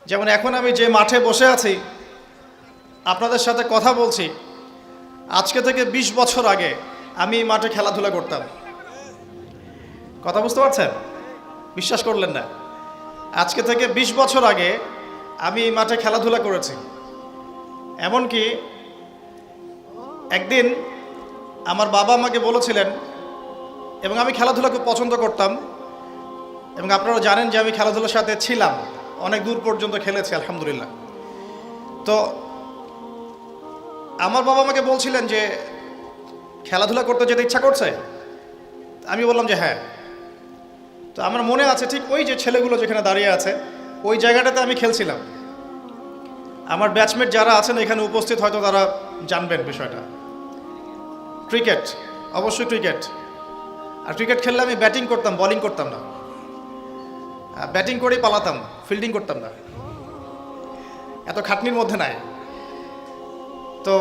যেমন এখন আমি যে মাঠে বসে আছি, আপনাদের সাথে কথা বলছি, আজকে থেকে ২০ বছর আগে আমি এই মাঠে খেলাধুলা করতাম। কথা বুঝতে পারছেন? বিশ্বাস করলেন না? আজকে থেকে ২০ বছর আগে আমি এই মাঠে খেলাধুলা করেছি। এমনকি একদিন আমার বাবা আমাকে বলেছিলেন, এবং আমি খেলাধুলা খুব পছন্দ করতাম, এবং আপনারা জানেন যে আমি খেলাধুলার সাথে ছিলাম, অনেক দূর পর্যন্ত খেলেছি আলহামদুলিল্লাহ। তো আমার বাবা আমাকে বলছিলেন যে খেলাধুলা করতে যেতে ইচ্ছা করছে। আমি বললাম যে হ্যাঁ। তো আমার মনে আছে ঠিক ওই যে ছেলেগুলো যেখানে দাঁড়িয়ে আছে ওই জায়গাটাতে আমি খেলছিলাম। আমার ব্যাচমেট যারা আছেন এখানে উপস্থিত হয়তো তারা জানবেন বিষয়টা। ক্রিকেট, অবশ্যই ক্রিকেট। আর ক্রিকেট খেললে আমি ব্যাটিং করতাম, বোলিং করতাম না। ব্যাটিং করেই পালাতাম, ফিল্ডিং করতাম না, এত খাটনির মধ্যে নাই। তো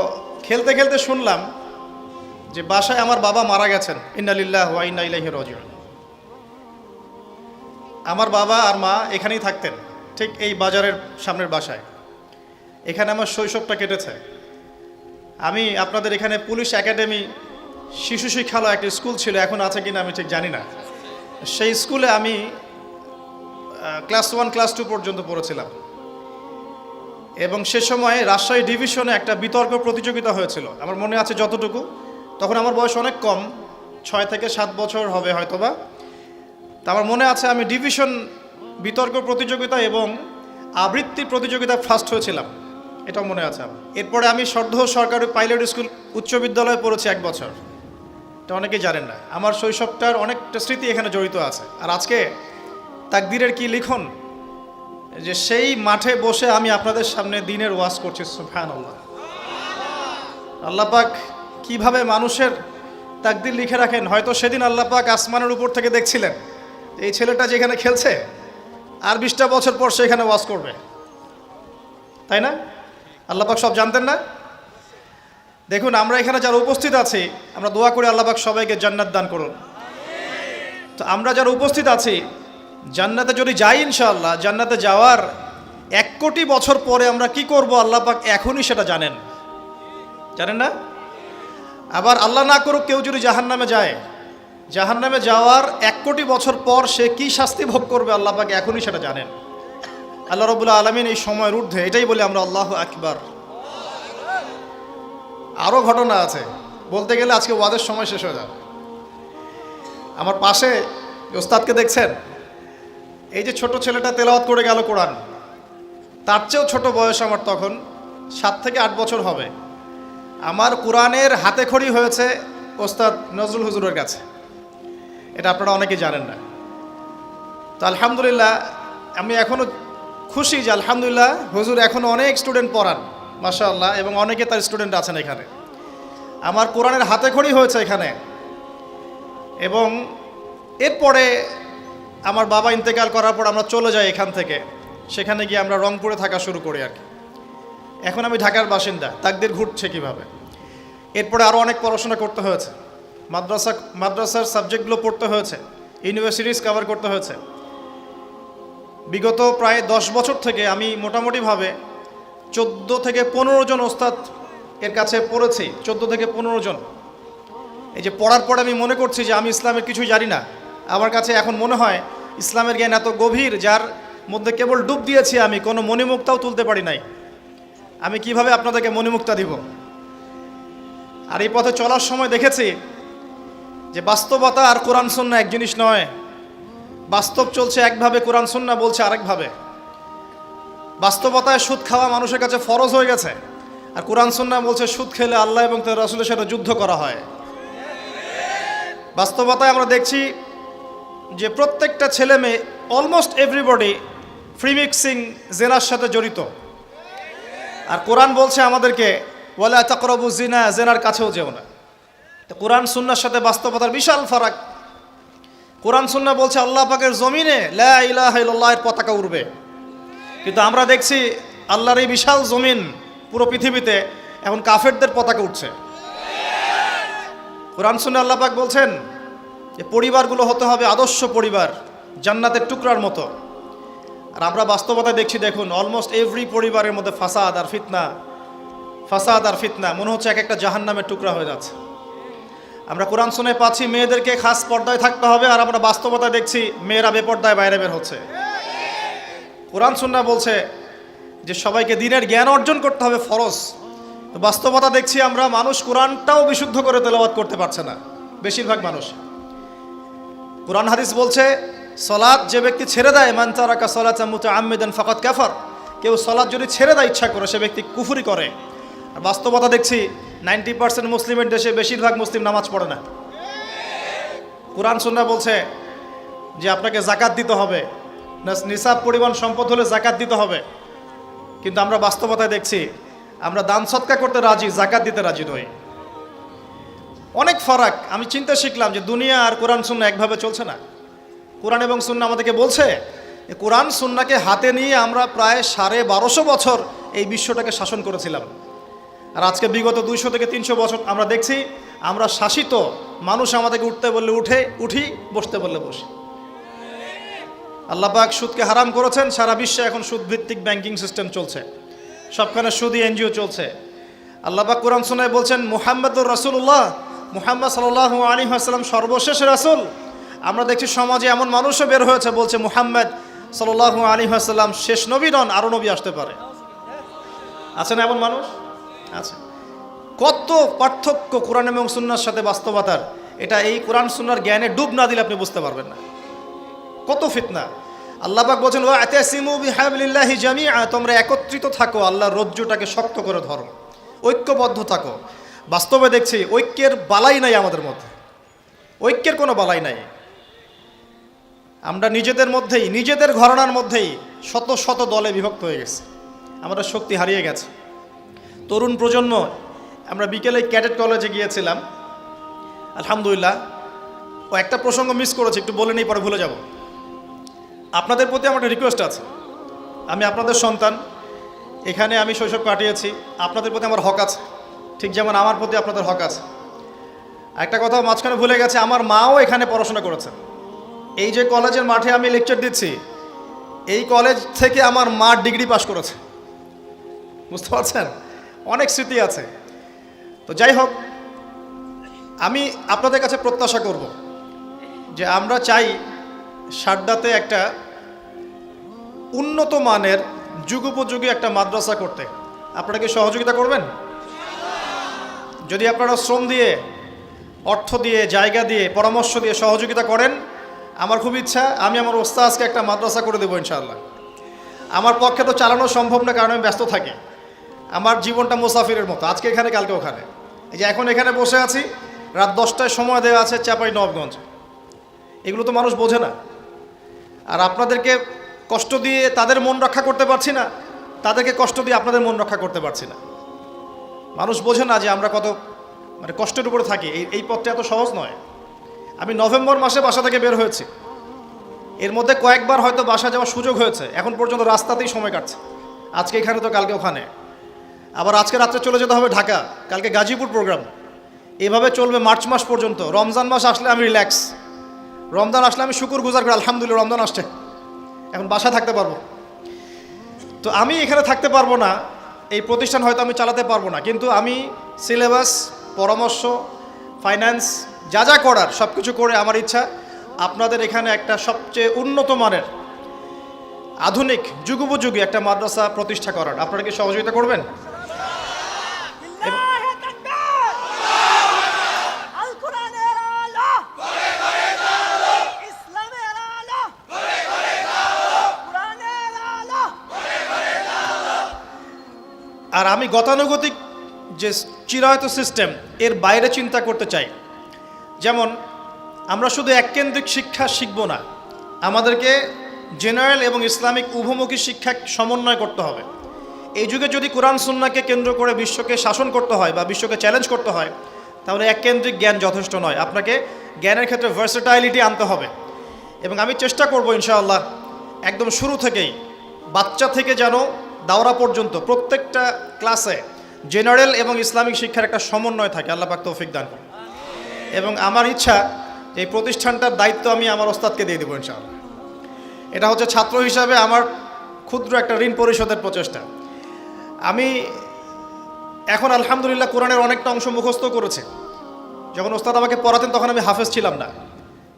খেলতে খেলতে শুনলাম যে বাসায় আমার বাবা মারা গেছেন, ইন্না লিল্লাহি ওয়া ইন্না ইলাইহি রাজিউন। আমার বাবা আর মা এখানেই থাকতেন, ঠিক এই বাজারের সামনের বাসায়। এখানে আমার শৈশবটা কেটেছে। আমি আপনাদের এখানে পুলিশ একাডেমি শিশু শিক্ষালয় একটা স্কুল ছিল, এখন আছে কিনা আমি ঠিক জানি না। সেই স্কুলে আমি ক্লাস 1 ক্লাস 2 পর্যন্ত পড়েছিলাম, এবং সে সময় রাজশাহী ডিভিশনে একটা বিতর্ক প্রতিযোগিতা হয়েছিল আমার মনে আছে যতটুকু। তখন আমার বয়স অনেক কম, 6 থেকে 7 বছর হবে হয়তোবা। তা আমার মনে আছে আমি ডিভিশন বিতর্ক প্রতিযোগিতা এবং আবৃত্তি প্রতিযোগিতা ফার্স্ট হয়েছিলাম, এটাও মনে আছে আমার। এরপরে আমি সর্ধ সরকারি পাইলট স্কুল উচ্চ বিদ্যালয়ে পড়েছি 1 বছর। এটা অনেকেই জানেন না। আমার শৈশবটার অনেকটা স্মৃতি এখানে জড়িত আছে। আর আজকে তাকদীরের কি লিখন যে সেই মাঠে বসে আমি আপনাদের সামনে দ্বীনের ওয়াজ করছি। সুবহানাল্লাহ। আল্লাহ পাক কিভাবে মানুষের তাকদীর লিখে রাখেন। হয়তো সেদিন আল্লাহ পাক আসমানের উপর থেকে দেখছিলেন এই ছেলেটা যেখানে খেলছে আর 20টা বছর পর সে এখানে ওয়াজ করবে, তাই না? আল্লাহ পাক সব জানতেন না? দেখুন আমরা এখানে যারা উপস্থিত আছি আমরা দোয়া করি আল্লাহ পাক সবাইকে জান্নাত দান করুন। তো আমরা যারা উপস্থিত আছি জান্নাতে যদি যাই ইনশাআল্লাহ, জান্নাতে যাওয়ার 1 কোটি বছর পরে আমরা কি করব আল্লাহ পাক এখনই সেটা জানেন, জানেন না? আবার আল্লাহ না করুক কেউ যদি জাহান্নামে যায়, জাহান্নামে যাওয়ার 1 কোটি বছর পর সে কি শাস্তি ভোগ করবে আল্লাহ পাক এখনই সেটা জানেন। আল্লাহ রাব্বুল আলামিন এই সময়ের ঊর্ধ্বে, এটাই বলি আমরা আল্লাহু আকবার। আরও ঘটনা আছে, বলতে গেলে আজকে ওয়াজের সময় শেষ হয়ে যাবে। আমার পাশে ওস্তাদকে দেখছেন, এই যে ছোট ছেলেটা তেলাওয়াত করে গেল কোরআন, তার চেয়েও ছোট বয়স আমার তখন 7 থেকে 8 বছর হবে। আমার কোরআনের হাতে খড়ি হয়েছে ওস্তাদ নজরুল হুজুরের কাছে, এটা আপনারা অনেকেই জানেন না। তো আলহামদুলিল্লাহ আমি এখনও খুশি যে আলহামদুলিল্লাহ হুজুর এখনও অনেক স্টুডেন্ট পড়ান মাশাআল্লাহ, এবং অনেকে তার স্টুডেন্ট আছেন এখানে। আমার কোরআনের হাতে খড়ি হয়েছে এখানে। এবং এরপরে আমার বাবা ইন্তেকাল করার পর আমরা চলে যাই এখান থেকে, সেখানে গিয়ে আমরা রংপুরে থাকা শুরু করি আর কি। এখন আমি ঢাকার বাসিন্দা। তাকদীর ঘুরছে কীভাবে। এরপরে আরও অনেক পড়াশোনা করতে হয়েছে, মাদ্রাসার সাবজেক্টগুলো পড়তে হয়েছে, ইউনিভার্সিটিজ কভার করতে হয়েছে। বিগত প্রায় 10 বছর থেকে আমি মোটামুটিভাবে 14 থেকে 15 জন ওস্তাদ এর কাছে পড়েছি, 14 থেকে 15 জন। এই যে পড়ার পর আমি মনে করছি যে আমি ইসলামের কিছুই জানি না। আমার কাছে এখন মনে হয় ইসলামের জ্ঞান এত গভীর যার মধ্যে কেবল ডুব দিয়েছি আমি, কোনো মণিমুক্তাও তুলতে পারি নাই। আমি কিভাবে আপনাদেরকে মণিমুক্তা দিব? আর এই পথে চলার সময় দেখেছি যে বাস্তবতা আর কোরআন সুন্নাহ এক জিনিস নয়। বাস্তব চলছে একভাবে, কোরআন সুন্নাহ বলছে আরেকভাবে। বাস্তবতায় সুদ খাওয়া মানুষের কাছে ফরজ হয়ে গেছে, আর কোরআন সুন্নাহ বলছে সুদ খেলে আল্লাহ এবং তার রাসূলের সাথে যুদ্ধ করা হয়। বাস্তবতায় আমরা দেখছি যে প্রত্যেকটা ছেলে মেয়ে, অলমোস্ট এভরিবডি ফ্রি মিক্সিং জেনার সাথে জড়িত। আর কোরআন বলছে আমাদেরকে ওয়ালা তাকরাবু জিনা, জেনার কাছেও যেও না। তো কোরআন সুন্নাহর সাথে বাস্তবতার বিশাল ফারাক। কোরআন সুন্নাহ বলছে আল্লাহ পাকের জমিনে লা ইলাহা ইল্লাল্লাহ এর পতাকা উড়বে, কিন্তু আমরা দেখছি আল্লাহর এই বিশাল জমিন পুরো পৃথিবীতে এখন কাফেরদের পতাকা উঠছে। কোরআন সুন্নাহ আল্লাহ পাক বলছেন যে পরিবারগুলো হতে হবে আদর্শ পরিবার, জান্নাতের টুকরার মতো। আর আমরা বাস্তবতা দেখছি, দেখুন অলমোস্ট এভরি পরিবারের মধ্যে ফাসাদ আর ফিতনা মনে হচ্ছে এক একটা জাহান্নামের টুকরা হয়ে যাচ্ছে। আমরা কোরআন শুনে পাচ্ছি মেয়েদেরকে খাস পর্দায় থাকতে হবে, আর আমরা বাস্তবতা দেখছি মেয়েরা বেপর্দায় বাইরে বের হচ্ছে। কোরআন সুন্নাহ বলছে যে সবাইকে দ্বীনের জ্ঞান অর্জন করতে হবে, ফরজ। তো বাস্তবতা দেখছি আমরা মানুষ কোরআনটাও বিশুদ্ধ করে তেলাওয়াত করতে পারছে না বেশিরভাগ মানুষ। কোরআন হাদিস বলছে সালাত যে ব্যক্তি ছেড়ে দেয়, মান তারাকা সালাতান মুতাআম্মিদান ফাকাদ কাফার, কেউ সালাত যদি ছেড়ে দেয় ইচ্ছা করে সে ব্যক্তি কুফরি করে। আর বাস্তবতা দেখছি 90% মুসলিমের দেশে বেশিরভাগ মুসলিম নামাজ পড়ে না। কোরআন সুন্নাহ বলছে যে আপনাকে যাকাত দিতে হবে, নিসাব পরিমাণ সম্পদ হলে যাকাত দিতে হবে, কিন্তু আমরা বাস্তবতায় দেখছি আমরা দান সৎকা করতে রাজি, যাকাত দিতে রাজি নই। অনেক ফারাক। আমি চিন্তা শিখলাম যে দুনিয়া আর কোরআন সুন্নাহ একভাবে চলছে না। কোরআন এবং সুন্নাহ আমাদেরকে বলছে কোরআন সুন্নাহকে হাতে নিয়ে আমরা প্রায় 1250 বছর এই বিশ্বটাকে শাসন করেছিলাম, আর আজকে বিগত 200 থেকে 300 বছর আমরা দেখছি আমরা শাসিত। মানুষ আমাদেরকে উঠতে বললে উঠি, বসতে বললে বসি। আল্লাহ পাক সুদকে হারাম করেছেন, সারা বিশ্বে এখন সুদ ভিত্তিক ব্যাংকিং সিস্টেম চলছে, সবখানে সুদি এনজিও চলছে। আল্লাহ পাক কোরআন সুন্নাহয় বলছেন মুহাম্মাদুর রাসূলুল্লাহ, মুহাম্মদ সাল্লাল্লাহু আলাইহি ওয়াসাল্লাম সর্বশেষ রাসূল। আমরা দেখছি সমাজে এমন মানুষও বের হয়েছে বলছে মুহাম্মদ সাল্লাল্লাহু আলাইহি ওয়াসাল্লাম শেষ নবী নন, আরও নবী আসতে পারে। আছে না এমন মানুষ? আছে। কত পার্থক্য কোরআন এবং সুন্নাহর সাথে বাস্তবতার, এটা এই কোরআন সুন্নাহর জ্ঞানে ডুব না দিলে আপনি বুঝতে পারবেন না। কত ফিতনা। আল্লাহ পাক বলেন ওয়া'তাসিমু বিহাবলিল্লাহি জামিআ, তোমরা একত্রিত থাকো, আল্লাহর রজ্জুটাকে শক্ত করে ধরো, ঐক্যবদ্ধ থাকো। বাস্তবে দেখছি ঐক্যের বালাই নাই আমাদের মধ্যে, ঐক্যের কোনো বালাই নাই। আমরা নিজেদের মধ্যেই, নিজেদের ঘরানার মধ্যেই শত শত দলে বিভক্ত হয়ে গেছে, আমরা শক্তি হারিয়ে গেছে। তরুণ প্রজন্ম, আমরা বিকেলে ক্যাডেট কলেজে গিয়েছিলাম, আলহামদুলিল্লাহ। ও একটা প্রসঙ্গ মিস করেছি, একটু বলে নেই, পরে ভুলে যাব। আপনাদের প্রতি আমার একটা রিকোয়েস্ট আছে, আমি আপনাদের সন্তান, এখানে আমি শৈশব কাটিয়েছি, আপনাদের প্রতি আমার হক আছে, ঠিক যেমন আমার প্রতি আপনাদের হক আছে। একটা কথা মাঝখানে ভুলে গেছে, আমার মাও এখানে পড়াশোনা করেছে। এই যে কলেজের মাঠে আমি লেকচার দিচ্ছি, এই কলেজ থেকে আমার মা ডিগ্রি পাশ করেছে, বুঝতে পারছেন? অনেক স্মৃতি আছে। তো যাই হোক, আমি আপনাদের কাছে প্রত্যাশা করব যে আমরা চাই সারদাতে একটা উন্নত মানের যুগোপযোগী একটা মাদ্রাসা করতে। আপনারা কি সহযোগিতা করবেন? যদি আপনারা শ্রম দিয়ে, অর্থ দিয়ে, জায়গা দিয়ে, পরামর্শ দিয়ে সহযোগিতা করেন, আমার খুব ইচ্ছা আমি আমার ওস্তাদকে একটা মাদ্রাসা করে দেবো ইনশাআল্লাহ। আমার পক্ষে তো চালানো সম্ভব না, কারণ আমি ব্যস্ত থাকি। আমার জীবনটা মুসাফিরের মতো, আজকে এখানে কালকে ওখানে। এই যে এখন এখানে বসে আছি, রাত 10টায় সময় দেওয়া আছে চাঁপাইনবাবগঞ্জ। এগুলো তো মানুষ বোঝে না। আর আপনাদেরকে কষ্ট দিয়ে তাদের মন রক্ষা করতে পারছি না, তাদেরকে কষ্ট দিয়ে আপনাদের মন রক্ষা করতে পারছি না। মানুষ বোঝে না যে আমরা কত কষ্টের উপরে থাকি। এই পথটা এত সহজ নয়। আমি নভেম্বর মাসে বাসা থেকে বের হয়েছি, এর মধ্যে কয়েকবার হয়তো বাসা যাওয়ার সুযোগ হয়েছে, এখন পর্যন্ত রাস্তাতেই সময় কাটছে। আজকে এখানে তো কালকে ওখানে, আবার আজকে রাত্রে চলে যেতে হবে ঢাকা, কালকে গাজীপুর প্রোগ্রাম। এভাবে চলবে মার্চ মাস পর্যন্ত। রমজান মাস আসলে আমি রিল্যাক্স, রমজান আসলে আমি শুকুর গুজার করি, আলহামদুলিল্লাহ রমজান আসছে, এখন বাসায় থাকতে পারবো। তো আমি এখানে থাকতে পারবো না, এই প্রতিষ্ঠান হয়তো আমি চালাতে পারবো না, কিন্তু আমি সিলেবাস, পরামর্শ, ফাইন্যান্স যা যা করার সব কিছু করে আমার ইচ্ছা আপনাদের এখানে একটা সবচেয়ে উন্নত মানের আধুনিক যুগোপযোগী একটা মাদ্রাসা প্রতিষ্ঠা করার। আপনারা কি সহযোগিতা করবেন? আর আমি গতানুগতিক যে চিরায়ত সিস্টেম, এর বাইরে চিন্তা করতে চাই। যেমন আমরা শুধু এককেন্দ্রিক শিক্ষা শিখব না, আমাদেরকে জেনারেল এবং ইসলামিক উভমুখী শিক্ষা সমন্বয় করতে হবে। এই যুগে যদি কোরআন সুন্নাহকে কেন্দ্র করে বিশ্বকে শাসন করতে হয় বা বিশ্বকে চ্যালেঞ্জ করতে হয়, তাহলে এককেন্দ্রিক জ্ঞান যথেষ্ট নয়। আপনাকে জ্ঞানের ক্ষেত্রে ভার্সেটাইলিটি আনতে হবে। এবং আমি চেষ্টা করব ইনশাআল্লাহ একদম শুরু থেকেই, বাচ্চা থেকে যেন দাওরা পর্যন্ত প্রত্যেকটা ক্লাসে জেনারেল এবং ইসলামিক শিক্ষার একটা সমন্বয় থাকে। আল্লাহ পাক তৌফিক দান করুন। এবং আমার ইচ্ছা এই প্রতিষ্ঠানটার দায়িত্ব আমি আমার ওস্তাদকে দিয়ে দেবো ইনশাআল্লাহ। এটা হচ্ছে ছাত্র হিসাবে আমার ক্ষুদ্র একটা ঋণ পরিশোধের প্রচেষ্টা। আমি এখন আলহামদুলিল্লাহ কোরআনের অনেকটা অংশ মুখস্থ করেছি। যখন ওস্তাদ আমাকে পড়াতেন তখন আমি হাফেজ ছিলাম না,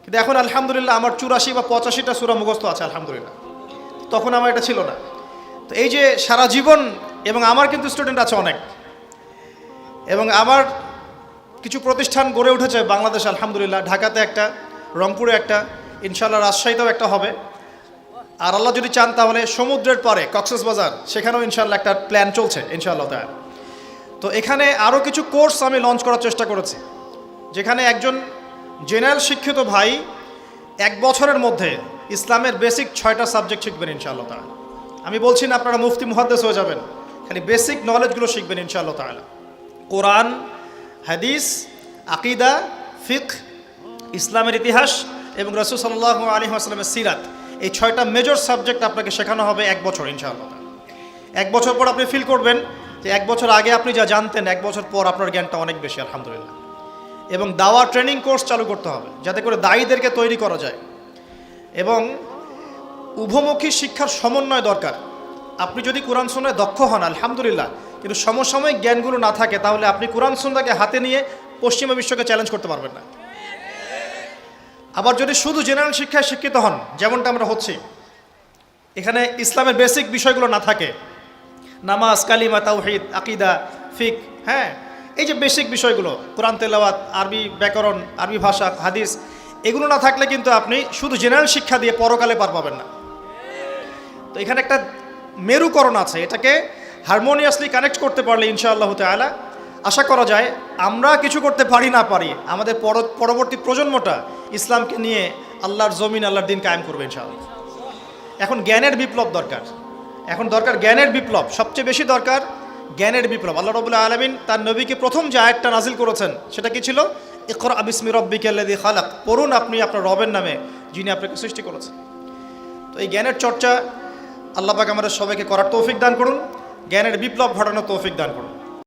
কিন্তু এখন আলহামদুলিল্লাহ আমার 84 বা 85টা সূরা মুখস্থ আছে আলহামদুলিল্লাহ। তখন আমার এটা ছিল না। তো এই যে সারা জীবন, এবং আমার কিন্তু স্টুডেন্ট আছে অনেক, এবং আমার কিছু প্রতিষ্ঠান গড়ে উঠেছে বাংলাদেশে আলহামদুলিল্লাহ। ঢাকাতে একটা, রংপুরে একটা, ইনশাআল্লাহ রাজশাহীতেও একটা হবে। আর আল্লাহ যদি চান তাহলে সমুদ্রের পারে কক্সবাজার, সেখানেও ইনশাআল্লাহ একটা প্ল্যান চলছে ইনশাআল্লাহ তাআলা। তো এখানে আরও কিছু কোর্স আমি লঞ্চ করার চেষ্টা করেছি, যেখানে একজন জেনারেল শিক্ষিত ভাই 1 বছরের মধ্যে ইসলামের বেসিক 6টা সাবজেক্ট শিখবেন ইনশাআল্লাহ তাআলা। আমি বলছি না আপনারা মুফতি মুহাদ্দিস হয়ে যাবেন, খালি বেসিক নলেজগুলো শিখবেন ইনশাআল্লাহ তাআলা। কোরআন, হাদিস, আকীদা, ফিকহ, ইসলামের ইতিহাস এবং রাসূল সাল্লাল্লাহু আলাইহি ওয়াসাল্লামের সিরাত, এই 6টা মেজর সাবজেক্ট আপনাকে শেখানো হবে 1 বছর ইনশাআল্লাহ। 1 বছর পর আপনি ফিল করবেন যে 1 বছর আগে আপনি যা জানতেন 1 বছর পর আপনার জ্ঞানটা অনেক বেশি আলহামদুলিল্লাহ। এবং দাওয়া ট্রেনিং কোর্স চালু করতে হবে যাতে করে দায়ীদেরকে তৈরি করা যায়। এবং উভমুখী শিক্ষার সমন্বয় দরকার। আপনি যদি কোরআন সুন্নাহয় দক্ষ হন আলহামদুলিল্লাহ, কিন্তু সমসাময়িক জ্ঞানগুলো না থাকে তাহলে আপনি কোরআন সুন্নাহকে হাতে নিয়ে পশ্চিমা বিশ্বকে চ্যালেঞ্জ করতে পারবেন না। আবার যদি শুধু জেনারেল শিক্ষায় শিক্ষিত হন, যেমনটা আমরা হচ্ছি, এখানে ইসলামের বেসিক বিষয়গুলো না থাকে, নামাজ, কালিমা, তাওহীদ, আকীদা, ফিকহ, হ্যাঁ, এই যে বেসিক বিষয়গুলো, কোরআন তেলাওয়াত, আরবি ব্যাকরণ, আরবি ভাষা, হাদিস, এগুলো না থাকলে কিন্তু আপনি শুধু জেনারেল শিক্ষা দিয়ে পরকালে পার পাবেন না। তো এখানে একটা মেরুকরণ আছে, এটাকে হারমোনিয়াসলি কানেক্ট করতে পারলে ইনশাআল্লাহ তাআলা আশা করা যায় আমরা কিছু করতে পারি না পারি, আমাদের পরবর্তী প্রজন্মটা ইসলামকে নিয়ে আল্লাহর জমিন, আল্লাহর দিন কায়েম করবে ইনশাআল্লাহ। এখন জ্ঞানের বিপ্লব দরকার, এখন দরকার জ্ঞানের বিপ্লব, সবচেয়ে বেশি দরকার জ্ঞানের বিপ্লব। আল্লাহ রাব্বুল আলামিন তার নবীকে প্রথম যে আয়াতটা নাজিল করেছেন সেটা কি ছিল? ইকরা বিসমি রাব্বিকাল্লাযী খালাক, পড়ুন আপনি আপনার রবের নামে যিনি আপনাকে সৃষ্টি করেছেন। তো এই জ্ঞানের চর্চা আল্লাহ পাক আমাদের সবাইকে করার তৌফিক দান করুন, জ্ঞানের বিপ্লব ঘটানোর তৌফিক দান করুন।